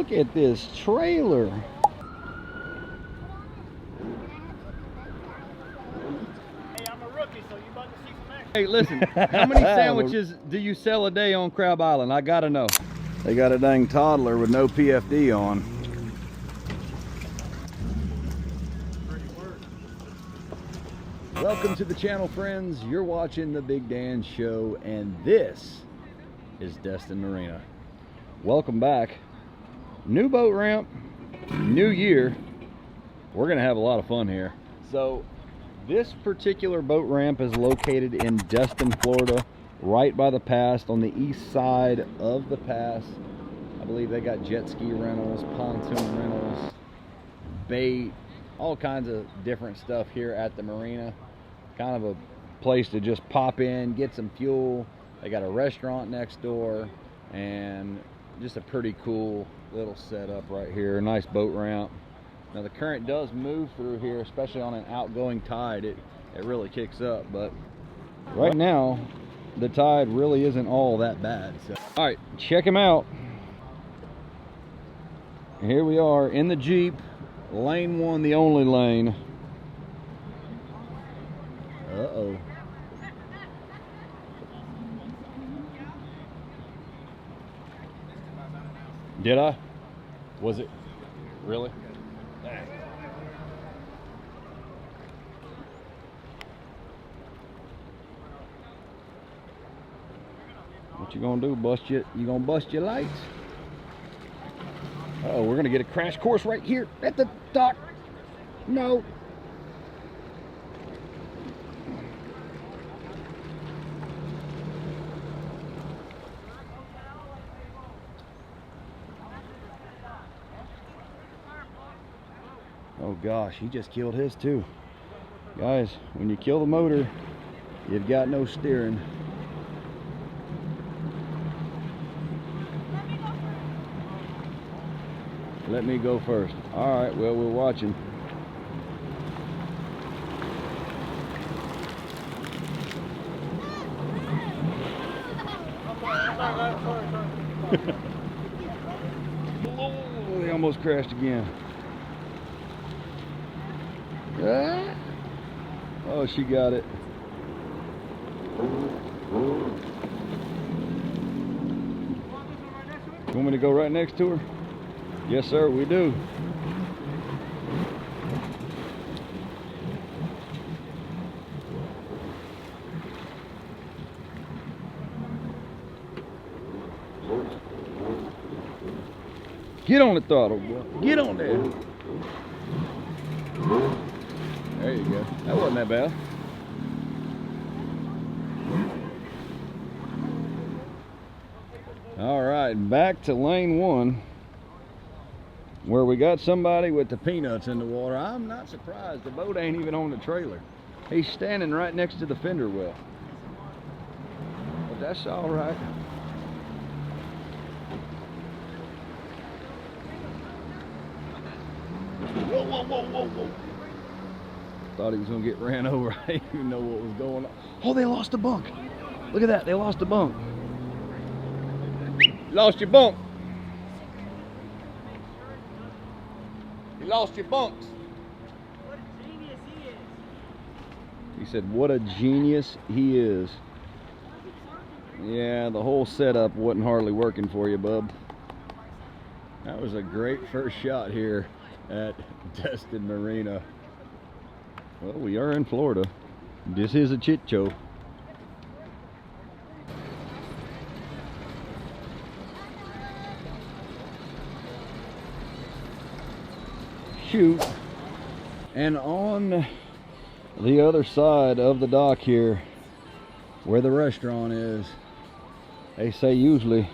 Look at this trailer. Hey, I'm a rookie, so you about to see some action. Hey, listen, how many sandwiches do you sell a day on Crab Island? I gotta know. They got a dang toddler with no PFD on. Welcome to the channel, friends. You're watching the Big Dan Show, and this is Destin Marina. Welcome back. New boat ramp, new year. We're gonna have a lot of fun here. So this particular boat ramp is located in Destin, Florida, right by the pass, on the east side of the pass. I believe they got jet ski rentals, pontoon rentals, bait, all kinds of different stuff here at the marina. Kind of a place to just pop in, get some fuel. They got a restaurant next door, and just a pretty cool little setup right here. Nice boat ramp. Now the current does move through here, especially on an outgoing tide. It really kicks up, but right now the tide really isn't all that bad. So, all right, check him out. Here we are in the Jeep, lane 1, the only lane. Uh-oh. Did I? Was it? Really? Dang. What you gonna do? You gonna bust your lights? Uh-oh, we're gonna get a crash course right here at the dock. No. Oh gosh, he just killed his too. Guys, when you kill the motor, you've got no steering. Let me go first. All right, well, we're watching. Oh, they almost crashed again. Ah. Oh, she got it. You want me to go right next to her? Yes, sir, we do. Get on the throttle, boy. Get on there. There you go. That wasn't that bad. All right, back to lane 1, where we got somebody with the peanuts in the water. I'm not surprised. The boat ain't even on the trailer. He's standing right next to the fender well. But that's all right. Whoa, whoa, whoa, whoa, whoa. Thought he was gonna get ran over. I didn't even know what was going on. Oh, they lost a bunk. Look at that, they lost a bunk. You lost your bunk. You lost your bunks. What a genius he is. He said, what a genius he is. Yeah, the whole setup wasn't hardly working for you, bub. That was a great first shot here at Destin Marina. Well, we are in Florida. This is a chit show. Shoot. And on the other side of the dock here, where the restaurant is, they say usually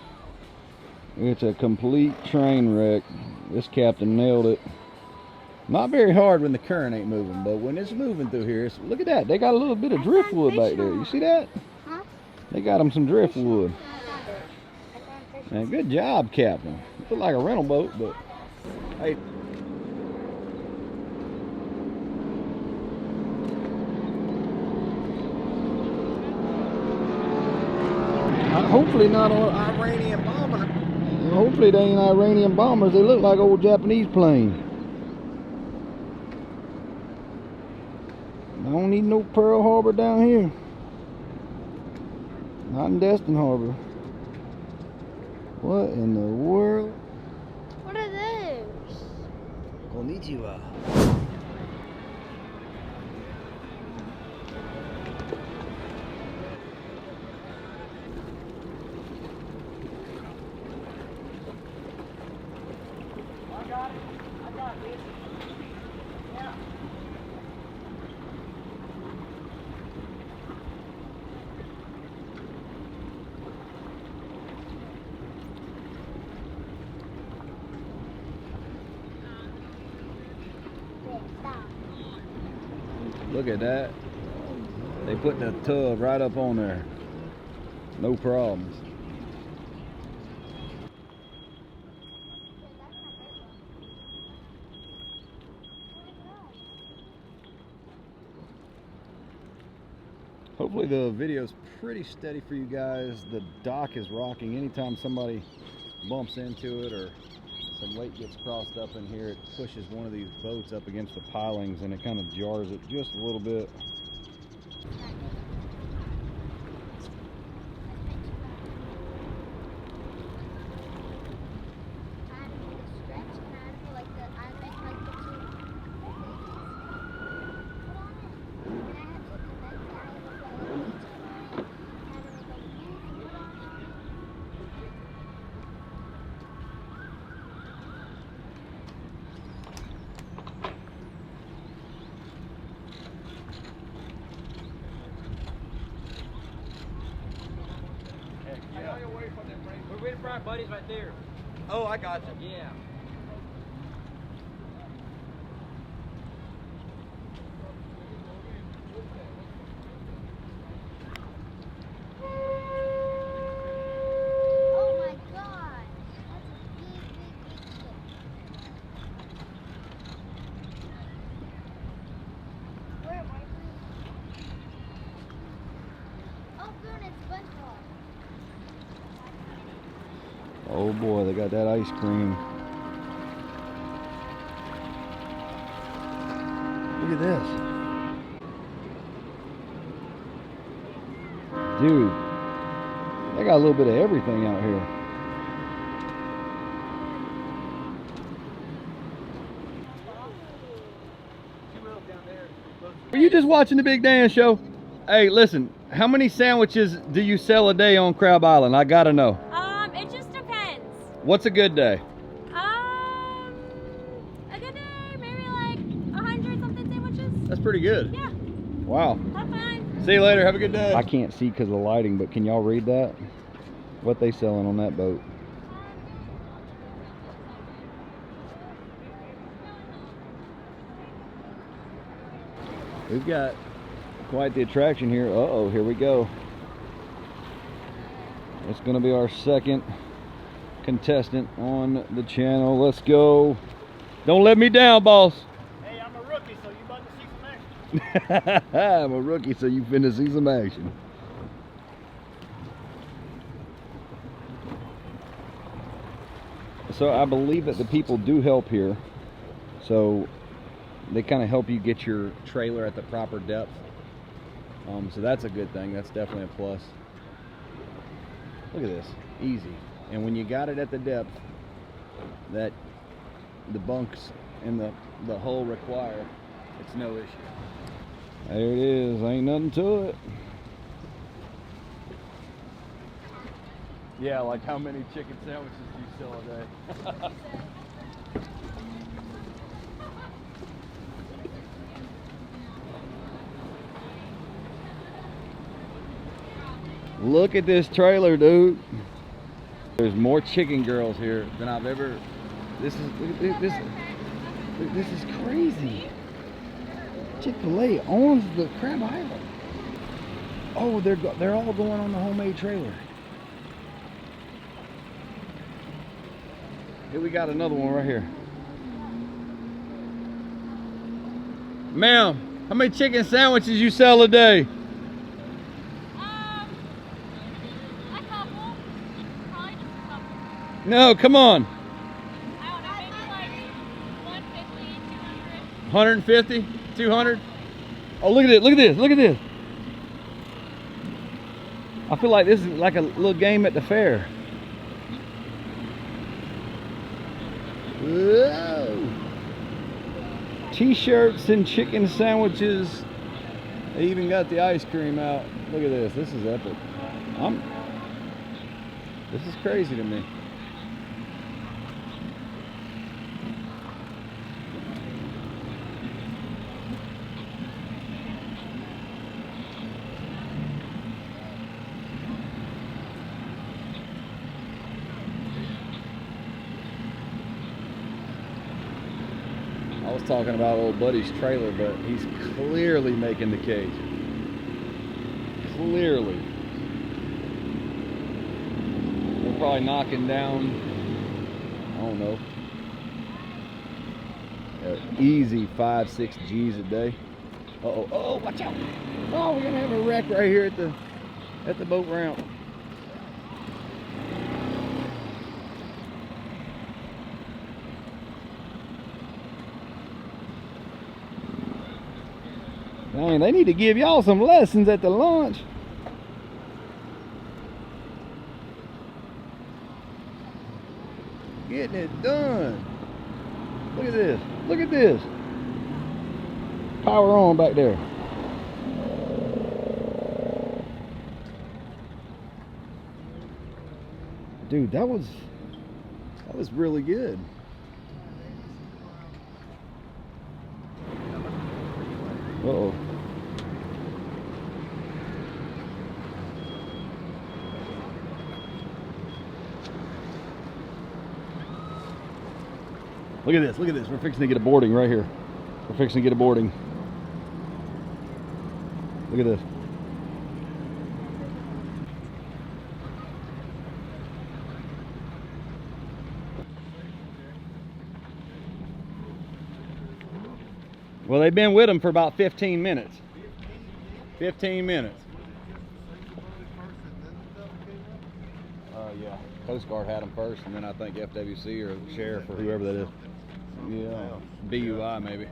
it's a complete train wreck. This captain nailed it. Not very hard when the current ain't moving, but when it's moving through here, look at that. They got a little bit of driftwood back there. You see that? Huh? They got them some driftwood. Man, good job, Captain. Look like a rental boat, but hey. Hopefully not on Iranian bombing. Hopefully they ain't Iranian bombers. They look like old Japanese planes. I don't need no Pearl Harbor down here. Not in Destin Harbor. What in the world? What are those? Konnichiwa. I got it. I got this. Yeah. Look at that. They put the tub right up on there. No problems. Hopefully the video's pretty steady for you guys. The dock is rocking. Anytime somebody bumps into it or some weight gets crossed up in here, it pushes one of these boats up against the pilings and it kind of jars it just a little bit. We're waiting for our buddies right there. Oh, I got you. Yeah. Oh my god. That's a big ship. Where am I? Oh, Boone, it's SpongeBob. Oh boy, they got that ice cream. Look at this. Dude, they got a little bit of everything out here. Were you just watching the Big Dan Show? Hey, listen, how many sandwiches do you sell a day on Crab Island? I gotta know. It just depends. What's a good day? A good day, maybe like 100 something sandwiches. That's pretty good. Yeah, Wow. have fun. See you later. Have a good day. I can't see because of the lighting, but can y'all read that? What they selling on that boat? We've got quite the attraction here. Uh-oh, here we go. It's going to be our second contestant on the channel. Let's go. Don't let me down, boss. Hey, I'm a rookie, so you about to see some action. I'm a rookie, so you finna see some action. So I believe that the people do help here. So they kind of help you get your trailer at the proper depth. So that's a good thing. That's definitely a plus. Look at this, easy. And when you got it at the depth that the bunks and the hull require, it's no issue. There it is, ain't nothing to it. Yeah, like how many chicken sandwiches do you sell a day? Look at this trailer, dude. There's more chicken girls here than I've ever. This is crazy. Chick-fil-A owns the Crab Island. Oh, they're all going on the homemade trailer. Here we got another one right here. Ma'am, how many chicken sandwiches you sell a day? A couple. Probably just a couple. No, come on. I don't know, maybe like 150, 200. 150, 200. Oh, look at this! Look at this! Look at this! I feel like this is like a little game at the fair. Whoa! T-shirts and chicken sandwiches. They even got the ice cream out. Look at this. This is epic. This is crazy to me. I was talking about old buddy's trailer, but he's clearly making the cage. Clearly. We're probably knocking down, I don't know, easy 5-6 G's a day. Uh-oh, oh, watch out. Oh, we're gonna have a wreck right here at the boat ramp. Dang, they need to give y'all some lessons at the launch. Getting it done. Look at this. Look at this. Power on back there. Dude, that was really good. Uh-oh. Look at this, look at this. We're fixing to get a boarding right here. We're fixing to get a boarding. Look at this. Well, they've been with them for about 15 minutes. 15 minutes. Yeah. Coast Guard had them first, and then I think FWC or the sheriff or whoever that is. Yeah. BUI maybe.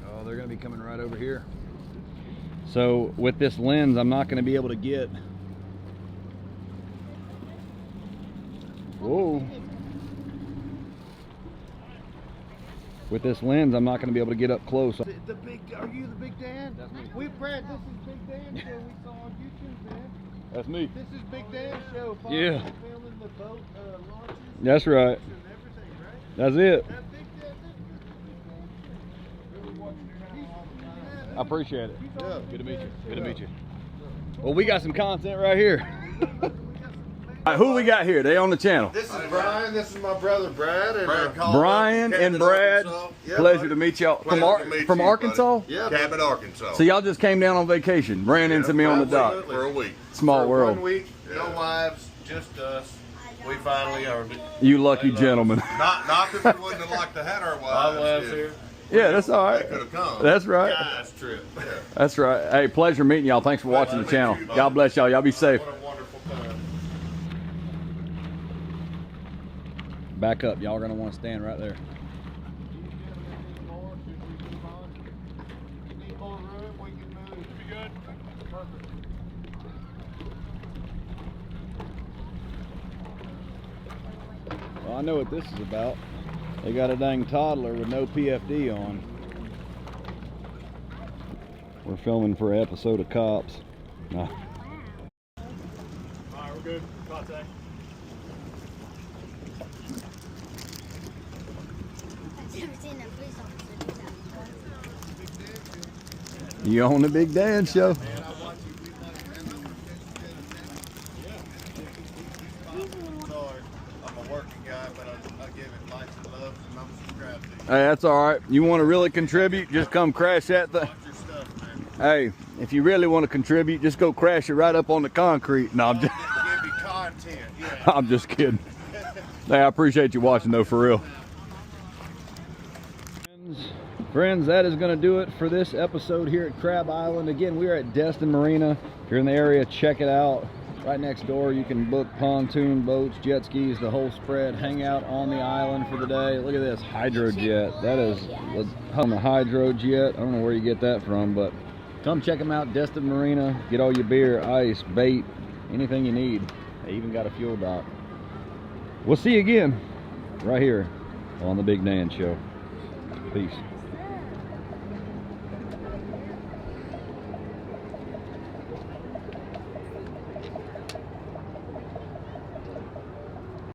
Oh, they're going to be coming right over here. So with this lens, I'm not going to be able to get. Whoa. With this lens, I'm not going to be able to get up close. Are you the Big Dan? That's me. Brad, this is Big Dan show we saw on YouTube, man. That's me. This is Big Dan show. Yeah. Filming the boat launches. That's right. And everything, right? That's it. That Big Dan, really watching your channel all the time. I appreciate it. Yeah. Good to meet you. Good to meet you. Well, we got some content right here. All right, who we got here? They on the channel. This is Brian. This is my brother Brad. And Brian and Brad. Yeah, Pleasure to meet y'all. From Arkansas? Yeah, Cabot, Arkansas. So y'all just came down on vacation, ran into me on the dock. For a week. Small world. 1 week, no wives, just us. We finally are. You lucky gentlemen. Not that we wouldn't have liked to have our wives. here. Yeah, that's all right. They could have come. That's right. Guys trip. Yeah. That's right. Hey, pleasure meeting y'all. Thanks for watching the channel. God bless y'all. Y'all be safe. What a wonderful time. Back up. Y'all are going to want to stand right there. Well, I know what this is about. They got a dang toddler with no PFD on. We're filming for an episode of Cops. No. All right, we're good. Contact. I've never seen a police officer do that. You on the Big Dan show? I'm a working guy, but I give it lights and loves, and I'm subscribed to you. Hey, that's all right. You want to really contribute? Just come crash that thing. Watch your stuff, man. Hey, if you really want to contribute, just go crash it right up on the concrete. No, I'm just, Give me content. Yeah. I'm just kidding. Hey, I appreciate you watching though, for real. Friends, that is going to do it for this episode here at Crab Island. Again, we are at Destin Marina. If you're in the area, check it out. Right next door, you can book pontoon boats, jet skis, the whole spread. Hang out on the island for the day. Look at this hydrojet. That is on the hydrojet. I don't know where you get that from, but come check them out. Destin Marina. Get all your beer, ice, bait, anything you need. They even got a fuel dock. We'll see you again right here on the Big Dan Show. Peace.